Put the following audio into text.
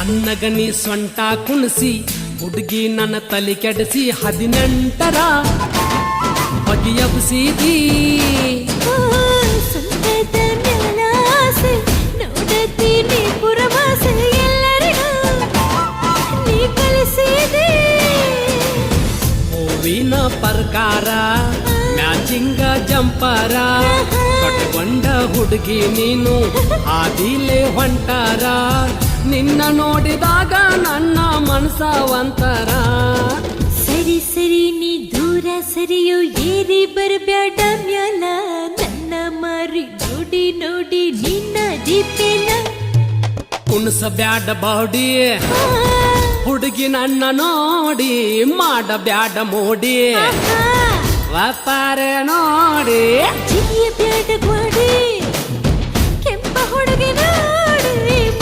ಸಣ್ಣಗನಿ ಸೊಂಟ ಕುಣಿಸಿ ಹುಡುಗಿ ನನ್ನ ತಲೆ ಕೆಡಿಸಿ 18ರ ಬಗೆಯಬ್ಸಿದಿ ಸಂತದ ಮ್ಯಾಲಾಸೆ ನೋಡತೀನಿ ಪುರವಾಸೆ ಎಲ್ಲರಿಗೂ ನೀ ಕಲಿಸಿದೆ ಹೂವಿನ ಪ್ರಕಾರ ಮ್ಯಾಚಿಂಗ ಜಂಪರ ಕಟ್ಕೊಂಡ ಹುಡುಗಿ ನೀನು ಆದಿಲೆ ಹೊಂಟಾರ ನಿನ್ನ ನೋಡಿದಾಗ ನನ್ನ ಮನಸ ಒಂತರ ಸರಿ ಸರಿ ನೀ ದೂರ ಸರಿಯೋ ಏರಿ ಬರಬ್ಯಾಡ ಮ್ಯಾಲ ನನ್ನ ಮಾರಿ ನೋಡಿ ನೋಡಿ ನಿನ್ನ ದೀಪೇನ ಕುಣಸ ಬ್ಯಾಡ ಬಾಡಿ ಹುಡುಗಿ ನನ್ನ ನೋಡಿ ಮಾಡ ಬ್ಯಾಡ ಮೋಡಿ ವ್ಯಾಪಾರ ನೋಡಿ ಜಿಗಿಯ ಬ್ಯಾಡ ಗೋಡಿ